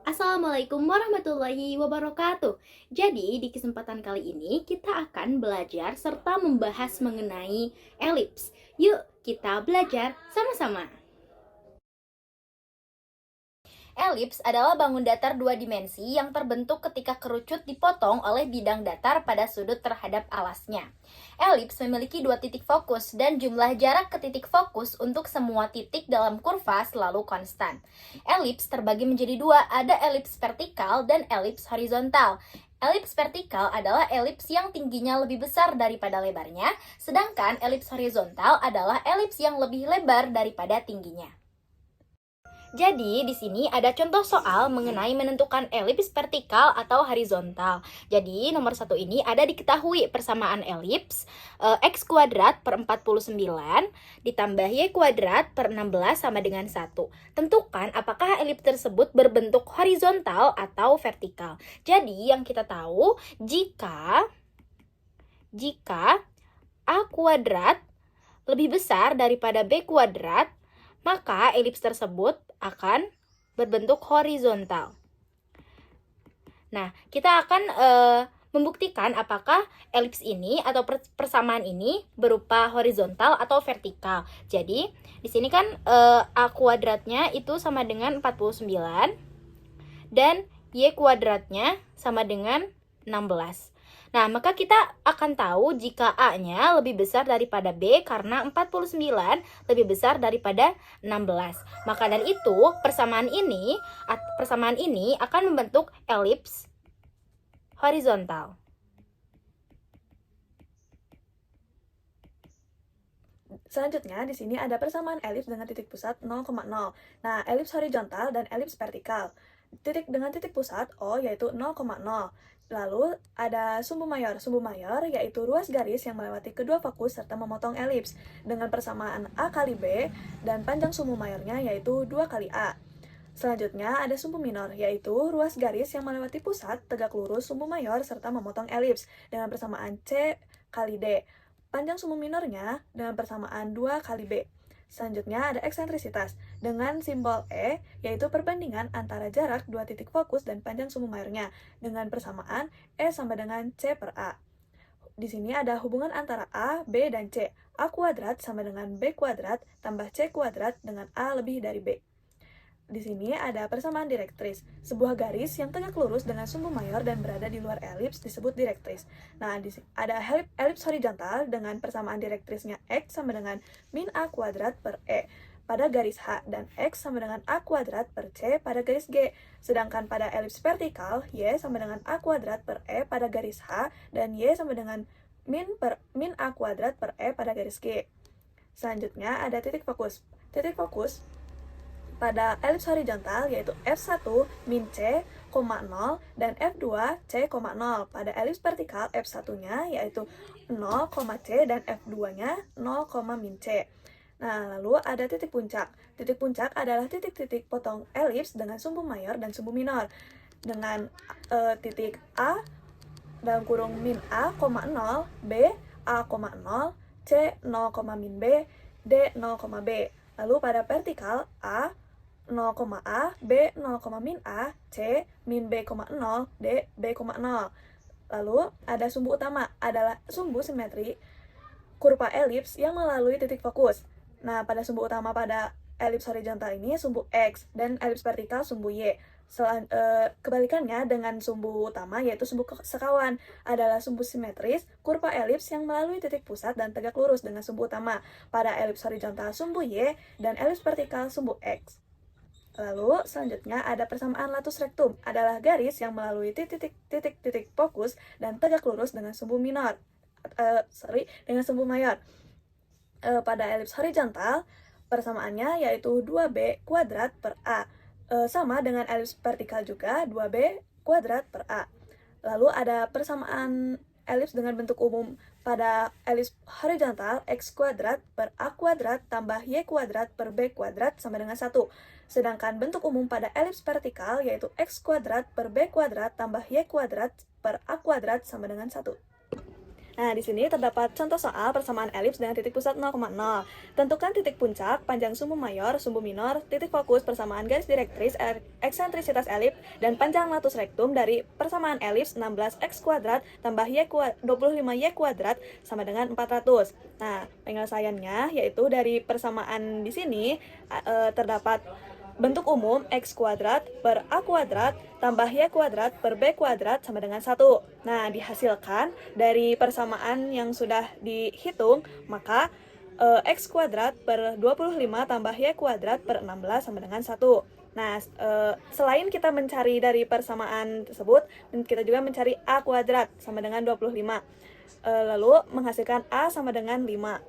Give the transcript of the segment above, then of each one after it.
Assalamualaikum warahmatullahi wabarakatuh. Jadi, di kesempatan kali ini kita akan belajar serta membahas mengenai elips. Yuk, kita belajar sama-sama. Elips adalah bangun datar dua dimensi yang terbentuk ketika kerucut dipotong oleh bidang datar pada sudut terhadap alasnya. Elips memiliki dua titik fokus dan jumlah jarak ke titik fokus untuk semua titik dalam kurva selalu konstan. Elips terbagi menjadi dua, ada elips vertikal dan elips horizontal. Elips vertikal adalah elips yang tingginya lebih besar daripada lebarnya, sedangkan elips horizontal adalah elips yang lebih lebar daripada tingginya. Jadi, di sini ada contoh soal mengenai menentukan elips vertikal atau horizontal. Jadi, nomor 1 ini ada diketahui persamaan elips x kuadrat per 49 ditambah y kuadrat per 16 sama dengan 1. Tentukan apakah elips tersebut berbentuk horizontal atau vertikal. Jadi, yang kita tahu jika a kuadrat lebih besar daripada b kuadrat, maka elips tersebut akan berbentuk horizontal. Nah, kita akan membuktikan apakah elips ini atau persamaan ini berupa horizontal atau vertikal. Jadi, di sini kan a kuadratnya itu sama dengan 49 dan y kuadratnya sama dengan 16. Nah, maka kita akan tahu jika A-nya lebih besar daripada B karena 49 lebih besar daripada 16. Maka dari itu, persamaan ini akan membentuk elips horizontal. Selanjutnya, di sini ada persamaan elips dengan titik pusat 0,0. Nah, elips horizontal dan elips vertikal. Titik dengan titik pusat O yaitu 0,0. Lalu ada sumbu mayor. Sumbu mayor yaitu ruas garis yang melewati kedua fokus serta memotong elips dengan persamaan A kali B dan panjang sumbu mayornya yaitu 2 kali A. Selanjutnya ada sumbu minor, yaitu ruas garis yang melewati pusat, tegak lurus sumbu mayor, serta memotong elips dengan persamaan C kali D. Panjang sumbu minornya dengan persamaan 2 kali B. Selanjutnya ada eksentrisitas dengan simbol E, yaitu perbandingan antara jarak dua titik fokus dan panjang sumbu mayornya dengan persamaan E sama dengan C per A. Di sini ada hubungan antara A, B, dan C. A kuadrat sama dengan B kuadrat tambah C kuadrat dengan A lebih dari B. Di sini ada persamaan direktris, sebuah garis yang tegak lurus dengan sumbu mayor dan berada di luar elips disebut direktris. Nah, ada elips horizontal dengan persamaan direktrisnya X sama dengan min A kuadrat per E pada garis H dan X sama dengan A kuadrat per C pada garis G. Sedangkan pada elips vertikal, Y sama dengan A kuadrat per E pada garis H dan Y sama dengan min A kuadrat per E pada garis G. Selanjutnya ada titik fokus. Titik fokus pada elips horizontal yaitu F1 min C, 0 dan F2 C, 0. Pada elips vertikal F1-nya yaitu 0, C dan F2-nya 0, min C. Nah, lalu ada titik puncak. Titik puncak adalah titik-titik potong elips dengan sumbu mayor dan sumbu minor. Dengan titik A dalam kurung min A, 0, B, A, 0, C, 0, min B, D, 0, B. Lalu pada vertikal A, 0, A, B, 0, min A, C, min B, 0, D, B, 0. Lalu ada sumbu utama, adalah sumbu simetri kurva elips yang melalui titik fokus. Nah, pada sumbu utama pada elips horizontal ini sumbu X dan elips vertikal sumbu Y. Kebalikannya dengan sumbu utama yaitu sumbu sekawan adalah sumbu simetris kurva elips yang melalui titik pusat dan tegak lurus dengan sumbu utama. Pada elips horizontal sumbu Y dan elips vertikal sumbu X. Lalu selanjutnya ada persamaan latus rectum, adalah garis yang melalui titik-titik fokus dan tegak lurus dengan sumbu minor, dengan sumbu mayor. Pada elips horizontal persamaannya yaitu 2b kuadrat per A, sama dengan elips vertikal juga 2b kuadrat per A. Lalu ada persamaan elips dengan bentuk umum. Pada elips horizontal X kuadrat per A kuadrat tambah Y kuadrat per B kuadrat sama dengan 1. Sedangkan bentuk umum pada elips vertikal yaitu X kuadrat per B kuadrat tambah Y kuadrat per A kuadrat sama dengan 1. Nah, di sini terdapat contoh soal persamaan elips dengan titik pusat 0,0. Tentukan titik puncak, panjang sumbu mayor, sumbu minor, titik fokus, persamaan garis direktris, eksentrisitas elips, dan panjang latus rektum dari persamaan elips 16x kuadrat tambah 25y kuadrat sama dengan 400. Nah, penyelesaiannya yaitu dari persamaan di sini terdapat bentuk umum x kuadrat per a kuadrat tambah y kuadrat per b kuadrat sama dengan 1. Nah, dihasilkan dari persamaan yang sudah dihitung, maka x kuadrat per 25 tambah y kuadrat per 16 sama dengan 1. Nah, selain kita mencari dari persamaan tersebut, kita juga mencari a kuadrat sama dengan 25. Lalu menghasilkan a sama dengan 5.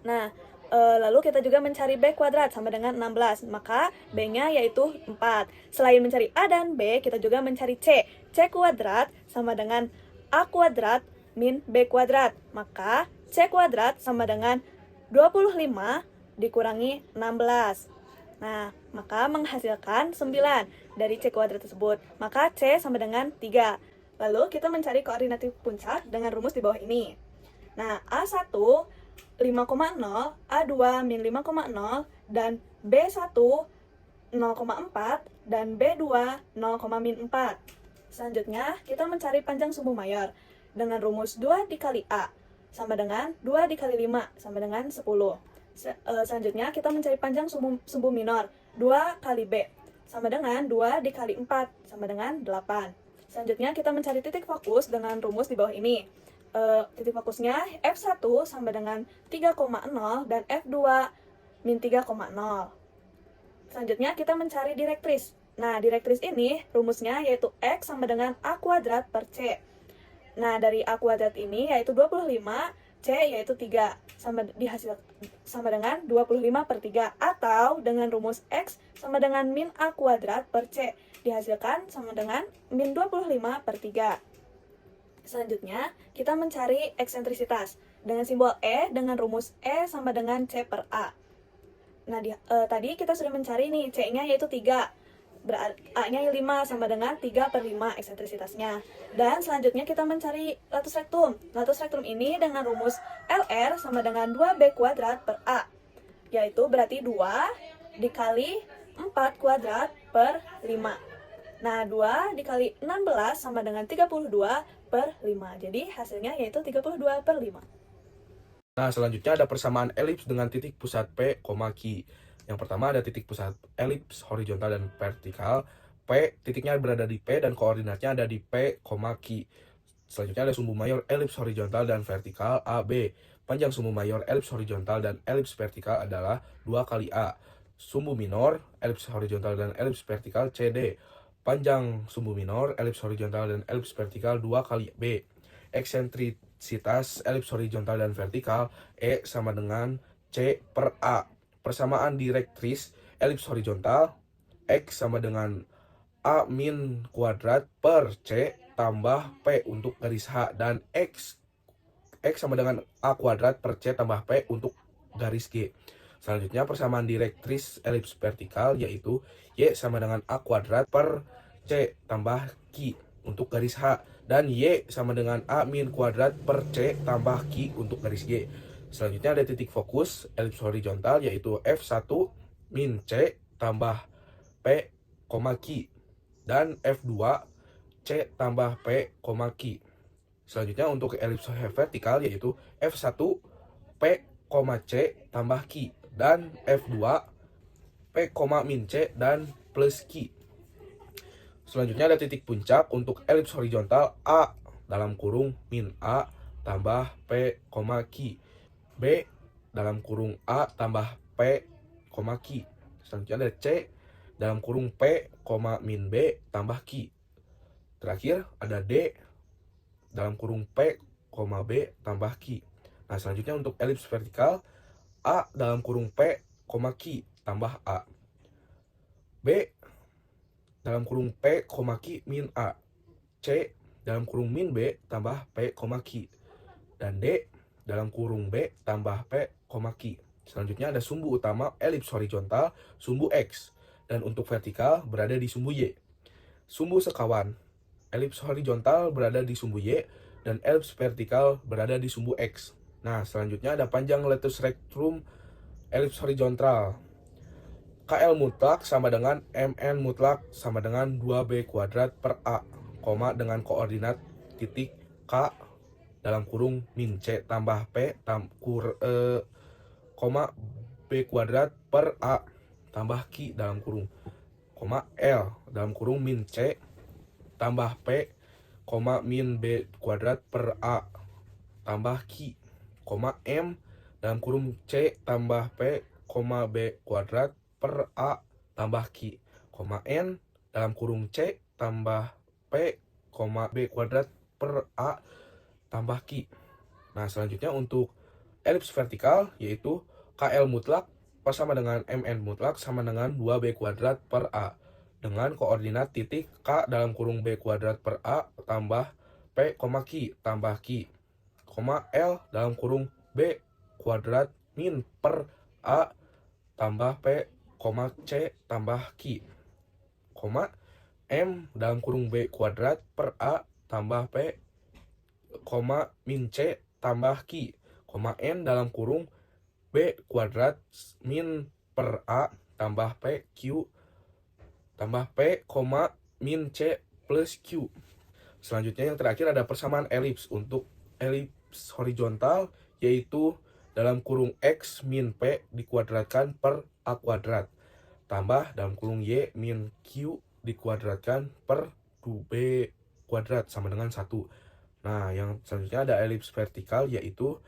Nah, lalu kita juga mencari B kuadrat sama dengan 16, maka B-nya yaitu 4. Selain mencari A dan B, kita juga mencari C. C kuadrat sama dengan A kuadrat min B kuadrat, maka C kuadrat sama dengan 25 dikurangi 16. Nah, maka menghasilkan 9 dari C kuadrat tersebut, maka C sama dengan 3. Lalu kita mencari koordinat puncak dengan rumus di bawah ini. Nah, A1 5,0, A2 min 5,0, dan B1 0,4, dan B2 0,min 4. Selanjutnya, kita mencari panjang sumbu mayor dengan rumus 2 dikali A sama dengan 2 dikali 5 sama dengan 10. Selanjutnya, kita mencari panjang sumbu minor 2 kali B sama dengan 2 dikali 4 sama dengan 8. Selanjutnya, kita mencari titik fokus dengan rumus di bawah ini. Titik fokusnya F1 sama dengan 3,0 dan F2 min 3,0. Selanjutnya kita mencari direktris. Nah, direktris ini rumusnya yaitu X sama dengan A kuadrat per C. Nah, dari A kuadrat ini yaitu 25, C yaitu 3, sama dengan 25 per 3. Atau dengan rumus X sama dengan min A kuadrat per C, dihasilkan sama dengan min 25 per 3. Selanjutnya, kita mencari eksentrisitas dengan simbol E dengan rumus E sama dengan C per A. Nah, tadi kita sudah mencari nih, C-nya yaitu 3. A-nya 5 sama dengan 3 per 5 eksentrisitasnya. Dan selanjutnya kita mencari latus rektum. Latus rektum ini dengan rumus LR sama dengan 2B kuadrat per A. Yaitu berarti 2 dikali 4 kuadrat per 5. Nah, 2 dikali 16 sama dengan 32 per 5. Jadi hasilnya yaitu 32 per 5. Nah, selanjutnya ada persamaan elips dengan titik pusat P, Q. Yang pertama ada titik pusat elips horizontal dan vertikal. P, titiknya berada di P dan koordinatnya ada di P, Q. Selanjutnya ada sumbu mayor elips horizontal dan vertikal AB. Panjang sumbu mayor elips horizontal dan elips vertikal adalah 2 kali A. Sumbu minor elips horizontal dan elips vertikal CD. Panjang sumbu minor, elips horizontal dan elips vertikal 2 kali B. Eksentrisitas elips horizontal dan vertikal E sama dengan C per A. Persamaan direktris elips horizontal X sama dengan A min kuadrat per C tambah P untuk garis H, dan X sama dengan A kuadrat per C tambah P untuk garis G. Selanjutnya persamaan direktris elips vertikal yaitu Y sama dengan A kuadrat per C tambah Q untuk garis H, dan Y sama dengan A min kuadrat per C tambah Q untuk garis G. Selanjutnya ada titik fokus elips horizontal yaitu F1 min C tambah P, Q, dan F2 C tambah P, Q. Selanjutnya untuk elips vertikal yaitu F1 P, C tambah Q, dan F2 P, min C dan plus Q. Selanjutnya ada titik puncak untuk elips horizontal A dalam kurung min A tambah P, Q. B dalam kurung A tambah P, Q. Selanjutnya ada C dalam kurung P, min B tambah Q. Terakhir ada D dalam kurung P, B tambah Q. Nah, selanjutnya untuk elips vertikal A dalam kurung P, Q tambah A. B dalam kurung P, Q min A. C dalam kurung min B tambah P, Q. Dan D dalam kurung B tambah P, Q. Selanjutnya ada sumbu utama elips horizontal, sumbu X. Dan untuk vertikal berada di sumbu Y. Sumbu sekawan elips horizontal berada di sumbu Y. dan elips vertikal berada di sumbu X. Nah, selanjutnya ada panjang latus rectum elips horizontal. KL mutlak sama dengan MN mutlak sama dengan 2B kuadrat per A, dengan koordinat titik K dalam kurung min C tambah P B kuadrat per A tambah Q dalam kurung, L dalam kurung min C tambah P, min B kuadrat per A tambah Q, M dalam kurung C tambah P, B kuadrat per A tambah Q, N dalam kurung C tambah P, B kuadrat per A tambah Q. Nah, selanjutnya untuk elips vertikal yaitu KL mutlak sama dengan MN mutlak sama dengan 2B kuadrat per A dengan koordinat titik K dalam kurung B kuadrat per A tambah P, Q tambah Q, L dalam kurung B kuadrat min per A tambah P, C tambah Q, M dalam kurung B kuadrat per A tambah P, min C tambah Q, N dalam kurung B kuadrat min per A tambah P, Q tambah P, min C plus Q. Selanjutnya yang terakhir ada persamaan elips. Untuk elips horizontal yaitu dalam kurung X min P dikuadratkan per A kuadrat tambah dalam kurung Y min Q dikuadratkan per 2B kuadrat sama dengan 1. Nah, yang selanjutnya ada elips vertikal yaitu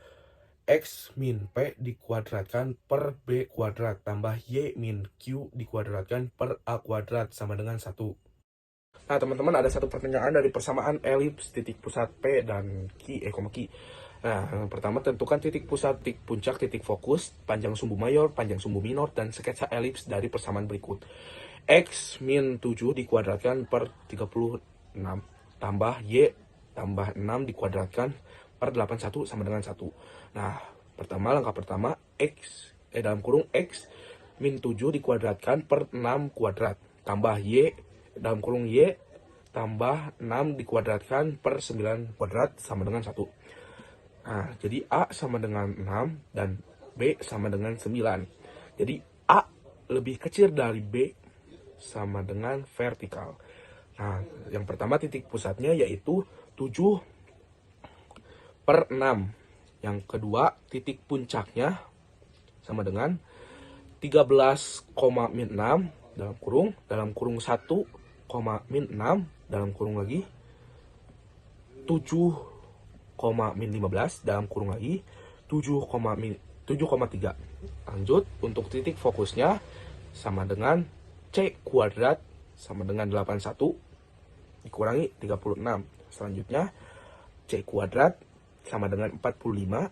X min P dikuadratkan per B kuadrat tambah Y min Q dikuadratkan per A kuadrat sama dengan 1. Nah, teman-teman, ada satu pertanyaan dari persamaan elips titik pusat P dan Q. Nah, yang pertama tentukan titik pusat, titik puncak, titik fokus, panjang sumbu mayor, panjang sumbu minor, dan sketsa elips dari persamaan berikut. X min 7 dikuadratkan per 36 tambah Y tambah 6 dikuadratkan per 81 sama dengan 1. Nah, langkah pertama, dalam kurung X min 7 dikuadratkan per 6 kuadrat tambah Y dalam kurung Y tambah 6 dikuadratkan per 9 kuadrat sama dengan 1. Nah, jadi A sama dengan 6 dan B sama dengan 9. Jadi A lebih kecil dari B sama dengan vertikal. Nah, yang pertama titik pusatnya yaitu 7 per 6. Yang kedua titik puncaknya sama dengan 13,6 dalam kurung 1, min 6 dalam kurung lagi 7,15 dalam kurung lagi 7,3. Lanjut, untuk titik fokusnya sama dengan C kuadrat sama dengan 81 dikurangi 36. Selanjutnya C kuadrat sama dengan 45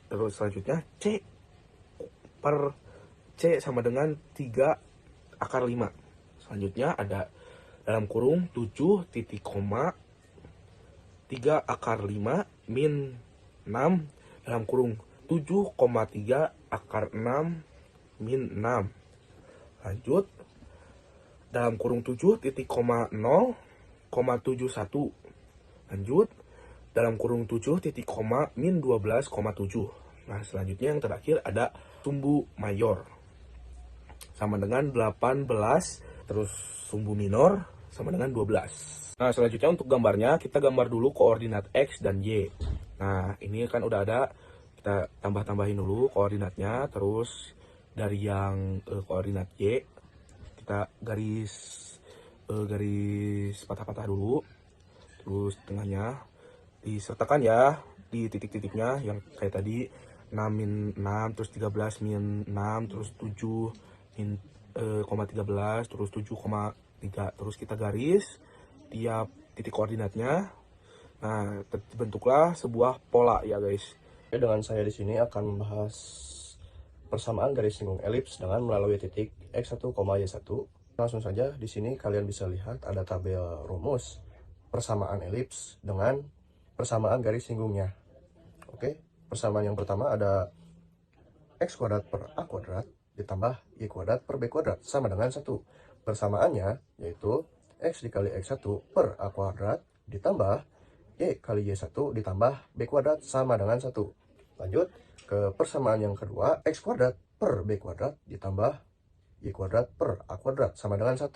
terus selanjutnya C sama dengan 3 akar 5. Selanjutnya ada dalam kurung 7 titik koma 3 akar 5 min 6 dalam kurung 7,3 akar 6 min 6. Lanjut, dalam kurung 7 titik koma 0,71. Lanjut, dalam kurung 7 titik koma min 12,7. Nah, selanjutnya yang terakhir ada sumbu mayor sama dengan 18, terus sumbu minor sama dengan 12. Nah, selanjutnya untuk gambarnya, kita gambar dulu koordinat X dan Y. Nah, ini kan udah ada, kita tambah-tambahin dulu koordinatnya, terus dari yang koordinat Y, kita garis patah-patah dulu, terus tengahnya disertakan ya di titik-titiknya yang kayak tadi 6 min 6, terus 13 min 6, terus 7 min 13, terus 7,3, terus kita garis tiap titik koordinatnya. Nah, terbentuklah sebuah pola ya guys. Dengan saya di sini akan membahas persamaan garis singgung elips dengan melalui titik X1, Y1. Langsung saja di sini kalian bisa lihat ada tabel rumus persamaan elips dengan persamaan garis singgungnya. Oke, persamaan yang pertama ada X kuadrat per A kuadrat ditambah Y kuadrat per B kuadrat sama dengan 1. Persamaannya yaitu X dikali X1 per A kuadrat ditambah Y kali Y1 ditambah B kuadrat sama dengan 1. Lanjut ke persamaan yang kedua, X kuadrat per B kuadrat ditambah Y kuadrat per A kuadrat sama dengan 1.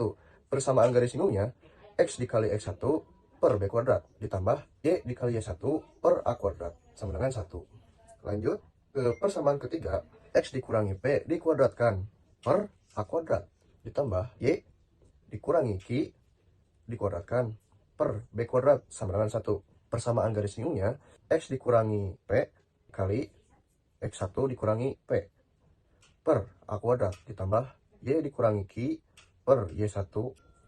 Persamaan garis singgungnya, X dikali X1 per B kuadrat ditambah Y dikali Y1 per A kuadrat sama dengan 1. Lanjut ke persamaan ketiga, X dikurangi P dikuadratkan per A kuadrat ditambah Y dikurangi Q dikuadratkan per B kuadrat sama dengan 1. Persamaan garis singgungnya, X dikurangi P kali X1 dikurangi P per A kuadrat ditambah Y dikurangi Q per Y1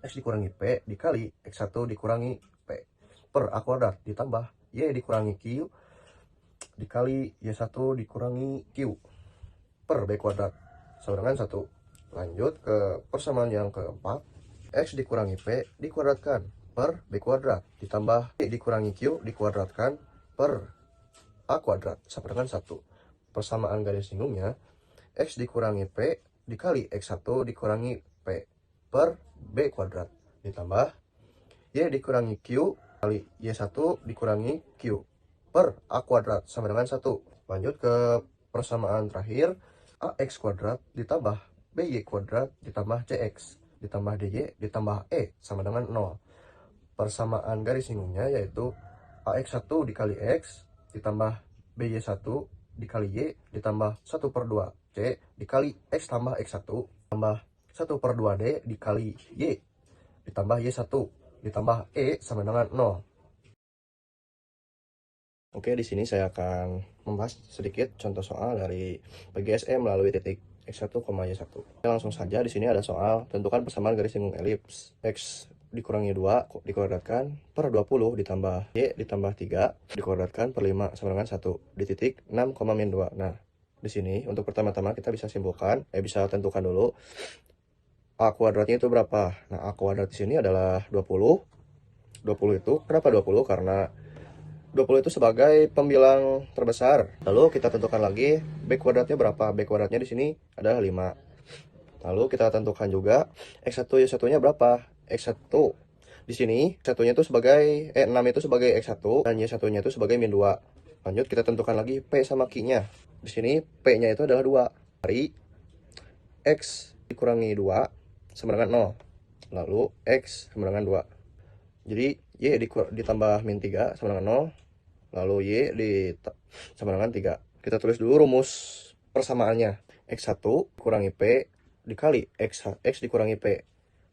X dikurangi P dikali X1 dikurangi P per A kuadrat ditambah Y dikurangi Q dikali Y1 dikurangi Q per B kuadrat sama dengan 1. Lanjut ke persamaan yang keempat, X dikurangi P dikuadratkan per B kuadrat ditambah Y dikurangi Q dikuadratkan per A kuadrat sama dengan 1. Persamaan garis singgungnya, X dikurangi P dikali X1 dikurangi P per B kuadrat ditambah Y dikurangi Q kali Y1 dikurangi Q per A kuadrat sama dengan 1. Lanjut ke persamaan terakhir, AX kuadrat ditambah BY kuadrat ditambah CX ditambah DY ditambah E sama dengan 0. Persamaan garis singgungnya yaitu AX1 dikali X ditambah BY1 dikali Y ditambah 1/2 C dikali X tambah X1 tambah 1/2 D dikali Y ditambah Y1 ditambah E sama dengan 0. Oke, di sini saya akan membahas sedikit contoh soal dari PGSE melalui titik X1, Y1. Langsung saja, di sini ada soal tentukan persamaan garis singgung elips. X dikurangi 2 dikuadratkan per 20 ditambah Y ditambah 3 dikuadratkan per 5 sama dengan 1 di titik 6,-2. Nah, di sini untuk pertama-tama kita bisa simpulkan, bisa tentukan dulu A kuadratnya itu berapa. Nah, A kuadrat di sini adalah 20. 20 itu, kenapa 20? Karena 20 itu sebagai pembilang terbesar. Lalu kita tentukan lagi B kuadratnya berapa. B kuadratnya di sini adalah 5. Lalu kita tentukan juga X1 Y1-nya berapa. X1 di sini X1-nya itu sebagai 6 itu sebagai X1 dan Y1-nya itu sebagai min 2. Lanjut kita tentukan lagi P sama Q-nya. Di sini P-nya itu adalah 2. Dari X dikurangi 2 sama dengan 0. Lalu X sama dengan 2. Jadi Y ditambah min 3 sama dengan 0. Lalu Y sama dengan 3. Kita tulis dulu rumus persamaannya. X1 kurangi P dikali X dikurangi P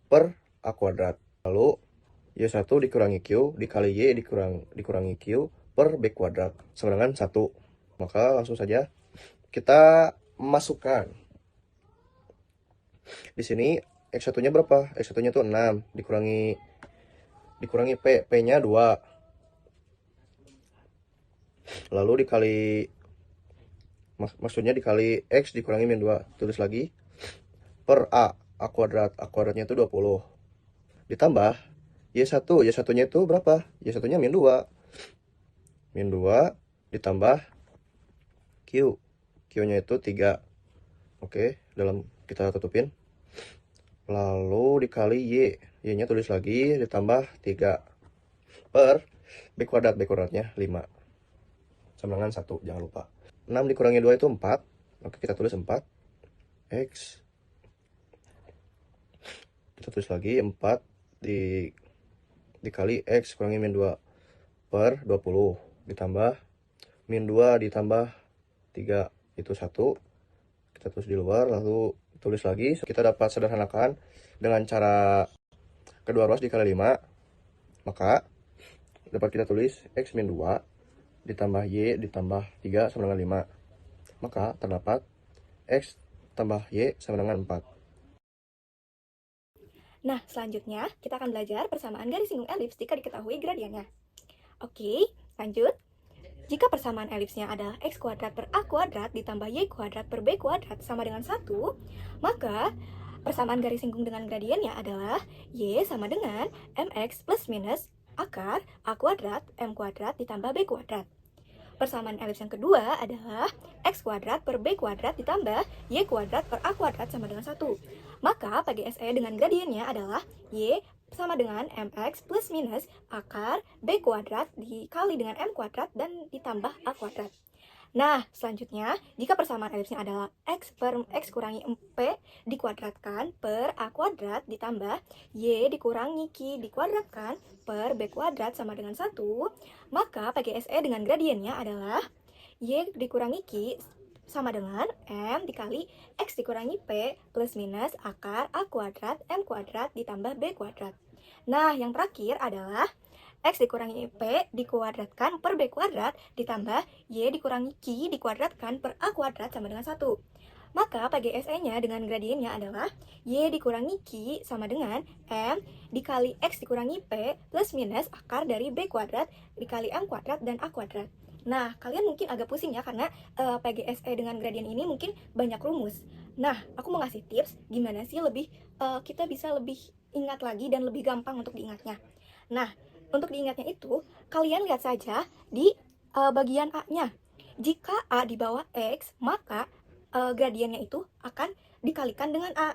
per A kuadrat. Lalu Y1 dikurangi Q dikali Y dikurangi Q per B kuadrat sama dengan 1. Maka langsung saja kita masukkan. Di sini X1-nya berapa? X1-nya itu 6 dikurangi P, P-nya 2. Lalu dikali maksudnya dikali X dikurangi min 2. Tulis lagi per A kuadrat. A kuadratnya itu 20. Ditambah Y1. Y1-nya itu berapa? Y1-nya min 2. Min 2 ditambah Q. Q-nya itu 3. Oke, kita tutupin. Lalu dikali Y. Y-nya tulis lagi ditambah 3 per B kuadrat. B kuadratnya 5 sama dengan 1, jangan lupa. 6 dikurangi 2 itu 4. Oke, kita tulis 4 X. Kita tulis lagi 4 dikali X kurangi min 2 per 20 ditambah min 2 ditambah 3 itu 1. Kita tulis di luar, lalu tulis lagi. Kita dapat sederhanakan dengan cara kedua ruas dikali 5. Maka dapat kita tulis X min 2 ditambah Y ditambah 3 sama dengan 5. Maka terdapat X tambah Y sama dengan 4. Nah, selanjutnya kita akan belajar persamaan garis singgung elips jika diketahui gradiennya. Oke, lanjut. Jika persamaan elipsnya adalah X kuadrat per A kuadrat ditambah Y kuadrat per B kuadrat sama dengan 1, maka persamaan garis singgung dengan gradiennya adalah Y sama dengan MX plus minus akar A kuadrat M kuadrat ditambah B kuadrat. Persamaan elips yang kedua adalah X kuadrat per B kuadrat ditambah Y kuadrat per A kuadrat sama dengan 1. Maka PGSE dengan gradiennya adalah Y sama dengan mx plus minus akar b kuadrat dikali dengan m kuadrat dan ditambah a kuadrat. Nah, selanjutnya, jika persamaan elipsnya adalah x per x kurangi p dikuadratkan per a kuadrat ditambah y dikurangi q dikuadratkan per b kuadrat sama dengan 1, maka PGSE dengan gradiennya adalah y dikurangi q sama dengan m dikali x dikurangi p plus minus akar a kuadrat m kuadrat ditambah b kuadrat. Nah, yang terakhir adalah x dikurangi p dikuadratkan per b kuadrat ditambah y dikurangi q dikuadratkan per a kuadrat sama dengan 1. Maka PGSE-nya dengan gradiennya adalah y dikurangi q sama dengan m dikali x dikurangi p plus minus akar dari b kuadrat dikali m kuadrat dan a kuadrat. Nah, kalian mungkin agak pusing ya karena PGSE dengan gradien ini mungkin banyak rumus. Nah, aku mau ngasih tips gimana sih kita bisa lebih ingat lagi dan lebih gampang untuk diingatnya. Nah, untuk diingatnya itu, kalian lihat saja di bagian A-nya. Jika A di bawah X, maka gradiennya itu akan dikalikan dengan A.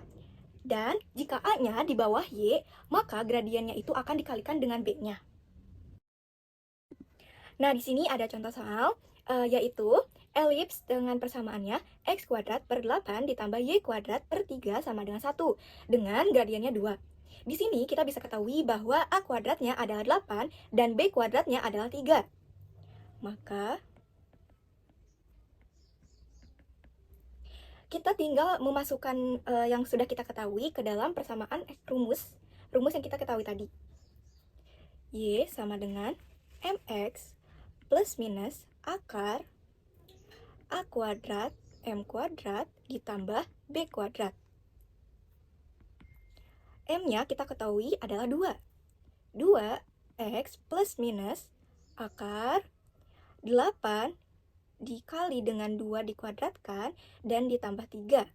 Dan jika A-nya di bawah Y, maka gradiennya itu akan dikalikan dengan B-nya. Nah, di sini ada contoh soal, yaitu elips dengan persamaannya X kuadrat per 8 ditambah Y kuadrat per 3 sama dengan 1, dengan gradiennya 2. Di sini kita bisa ketahui bahwa A kuadratnya adalah 8 dan B kuadratnya adalah 3. Maka kita tinggal memasukkan yang sudah kita ketahui ke dalam persamaan rumus yang kita ketahui tadi. Y sama dengan mx plus minus akar A kuadrat M kuadrat ditambah B kuadrat. M-nya kita ketahui adalah 2. 2x plus minus akar 8 dikali dengan 2 dikuadratkan dan ditambah 3.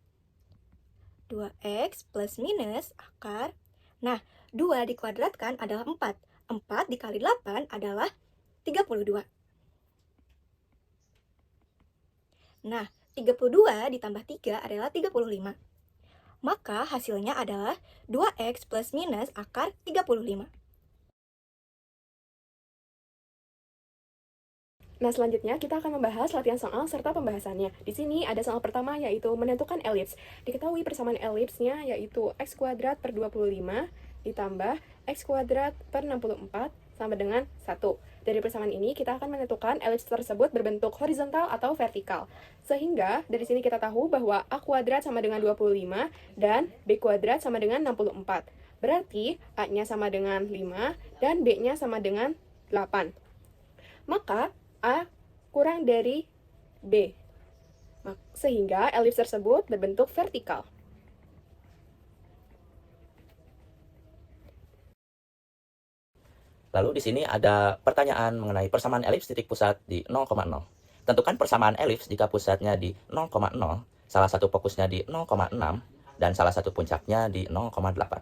2x plus minus akar. Nah, 2 dikuadratkan adalah 4. 4 dikali 8 adalah 32. Nah, 32 ditambah 3 adalah 35. Maka hasilnya adalah 2x plus minus akar 35. Nah, selanjutnya kita akan membahas latihan soal serta pembahasannya. Di sini ada soal pertama yaitu menentukan elips. Diketahui persamaan elipsnya yaitu x kuadrat per 25 ditambah x kuadrat per 64 sama dengan 1. Dari persamaan ini kita akan menentukan elips tersebut berbentuk horizontal atau vertikal. Sehingga dari sini kita tahu bahwa a kuadrat sama dengan 25 dan b kuadrat sama dengan 64. Berarti a-nya sama dengan 5 dan b-nya sama dengan 8. Maka A kurang dari B. Sehingga elips tersebut berbentuk vertikal. Lalu di sini ada pertanyaan mengenai persamaan elips titik pusat di 0,0. Tentukan persamaan elips jika pusatnya di 0,0, salah satu fokusnya di 0,6, dan salah satu puncaknya di 0,8.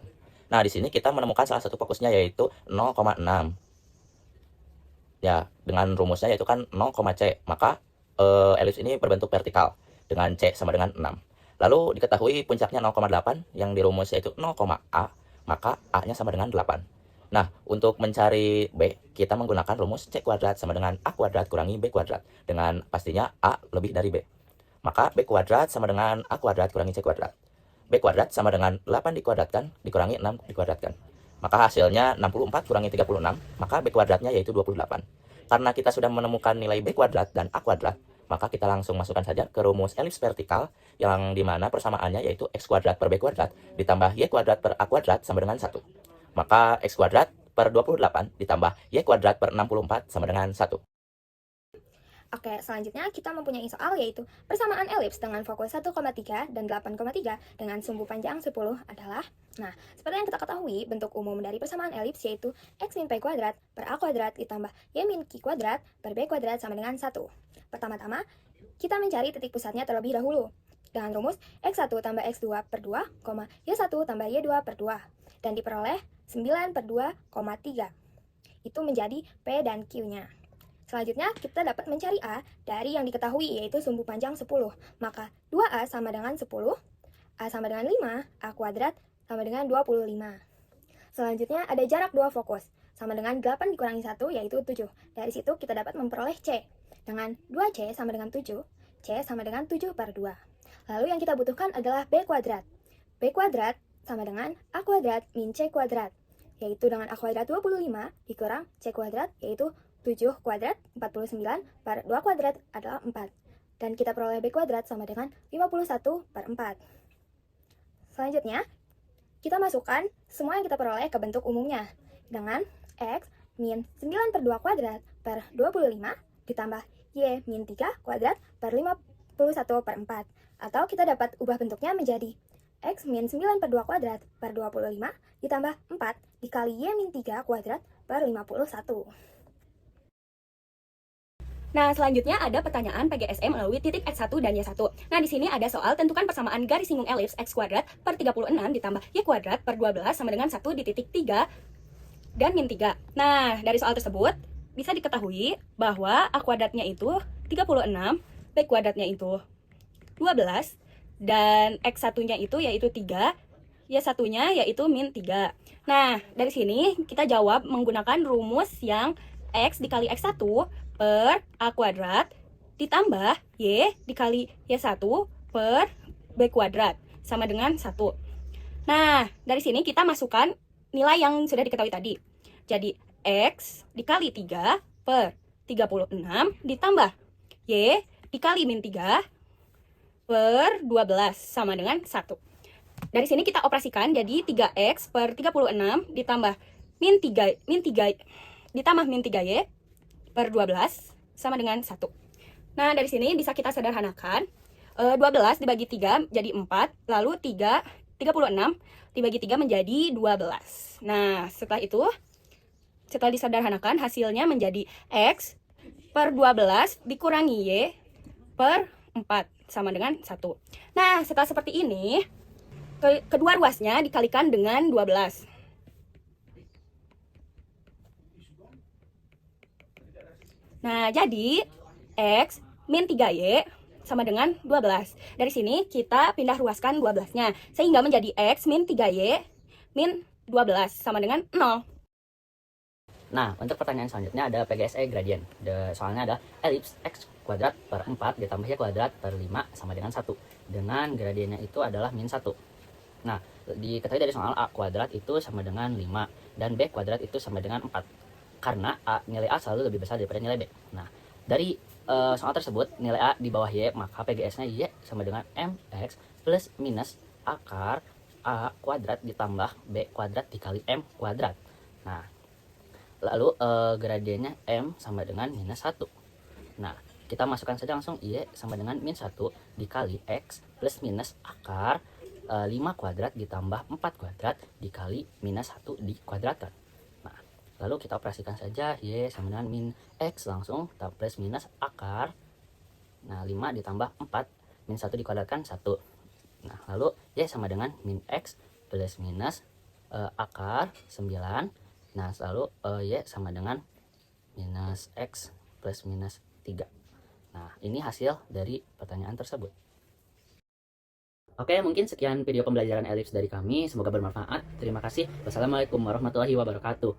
Nah, di sini kita menemukan salah satu fokusnya yaitu 0,6. Ya, dengan rumusnya yaitu kan 0,c, maka elips ini berbentuk vertikal dengan c sama dengan 6. Lalu diketahui puncaknya 0,8 yang dirumus yaitu 0,a, maka a-nya sama dengan 8. Nah, untuk mencari b, kita menggunakan rumus c kuadrat sama dengan a kuadrat kurangi b kuadrat, dengan pastinya a lebih dari b. Maka b kuadrat sama dengan a kuadrat kurangi c kuadrat. B kuadrat sama dengan 8 dikuadratkan dikurangi 6 dikuadratkan. Maka hasilnya 64 kurangi 36, maka b kuadratnya yaitu 28. Karena kita sudah menemukan nilai b kuadrat dan a kuadrat, maka kita langsung masukkan saja ke rumus elips vertikal, yang dimana persamaannya yaitu x kuadrat per b kuadrat ditambah y kuadrat per a kuadrat sama dengan 1. Maka x kuadrat per 28 ditambah y kuadrat per 64 sama dengan 1. Oke, selanjutnya kita mempunyai soal yaitu persamaan elips dengan fokus 1,3 dan 8,3 dengan sumbu panjang 10 adalah. Nah, seperti yang kita ketahui, bentuk umum dari persamaan elips yaitu x min p kuadrat per a kuadrat ditambah y min q kuadrat per b kuadrat sama dengan 1. Pertama-tama, kita mencari titik pusatnya terlebih dahulu. Dengan rumus x1 tambah x2 per 2, y1 tambah y2 per 2, dan diperoleh 9 per 2,3. Itu menjadi p dan q-nya. Selanjutnya, kita dapat mencari A dari yang diketahui yaitu sumbu panjang 10. Maka 2A sama dengan 10, A sama dengan 5, A kuadrat sama dengan 25. Selanjutnya ada jarak dua fokus, sama dengan 8 dikurangi 1 yaitu 7. Dari situ kita dapat memperoleh C. Dengan 2C sama dengan 7, C sama dengan 7 per 2. Lalu yang kita butuhkan adalah B kuadrat. B kuadrat sama dengan A kuadrat min C kuadrat, yaitu dengan A kuadrat 25 dikurang C kuadrat, yaitu 7 kuadrat 49 per 2 kuadrat adalah 4. Dan kita peroleh B kuadrat sama dengan 51 per 4. Selanjutnya, kita masukkan semua yang kita peroleh ke bentuk umumnya. Dengan X min 9 per 2 kuadrat per 25 ditambah Y min 3 kuadrat per 51 per 4. Atau kita dapat ubah bentuknya menjadi X min 9 per 2 kuadrat per 25 ditambah 4 dikali Y min 3 kuadrat per 51. Nah, selanjutnya ada pertanyaan PGSE melalui titik X1 dan Y1. Nah, di sini ada soal tentukan persamaan garis singgung elips X kuadrat per 36 ditambah Y kuadrat per 12 sama dengan 1 di titik 3 dan min 3. Nah, dari soal tersebut bisa diketahui bahwa A kuadratnya itu 36, B kuadratnya itu 12, dan X1-nya itu yaitu 3, Y1-nya yaitu min 3. Nah, dari sini kita jawab menggunakan rumus yang X dikali X1 per A kuadrat ditambah Y dikali Y1 per B kuadrat sama dengan 1. Nah, dari sini kita masukkan nilai yang sudah diketahui tadi. Jadi, X dikali 3 per 36 ditambah Y dikali min 3 per 12 sama dengan 1. Dari sini kita operasikan jadi 3X per 36 ditambah min 3 ditambah min 3Y per 12 sama dengan 1. Nah, dari sini bisa kita sederhanakan. 12 dibagi 3 jadi 4, lalu 36 dibagi 3 menjadi 12. Nah, setelah disederhanakan hasilnya menjadi X per 12 dikurangi Y per 4 sama dengan 1. Nah, setelah seperti ini, kedua ruasnya dikalikan dengan 12. Nah, jadi X min 3Y sama dengan 12. Dari sini kita pindah ruaskan 12-nya, sehingga menjadi X min 3Y min 12 sama dengan 0. Nah, untuk pertanyaan selanjutnya ada PGSE gradien. Soalnya ada elips X kuadrat per 4 ditambah Y kuadrat per 5 sama dengan 1. Dengan gradiennya itu adalah min 1. Nah, diketahui dari soal A kuadrat itu sama dengan 5 dan B kuadrat itu sama dengan 4. Karena nilai A selalu lebih besar daripada nilai B. Nah, dari soal tersebut, nilai A di bawah Y, maka PGS-nya Y sama dengan MX plus minus akar A kuadrat ditambah B kuadrat dikali M kuadrat. Nah, lalu gradiennya M sama dengan minus 1. Nah, kita masukkan saja langsung Y sama dengan min 1 dikali X plus minus akar 5 kuadrat ditambah 4 kuadrat dikali minus 1 dikuadratkan. Nah, lalu kita operasikan saja Y sama dengan min X langsung plus minus akar. Nah, 5 ditambah 4 min 1 dikuadratkan 1. Nah, lalu Y sama dengan min X plus minus akar 9. Nah, lalu Y sama dengan minus X plus minus 3. Nah, ini hasil dari pertanyaan tersebut. Oke, mungkin sekian video pembelajaran elips dari kami. Semoga bermanfaat. Terima kasih. Wassalamualaikum warahmatullahi wabarakatuh.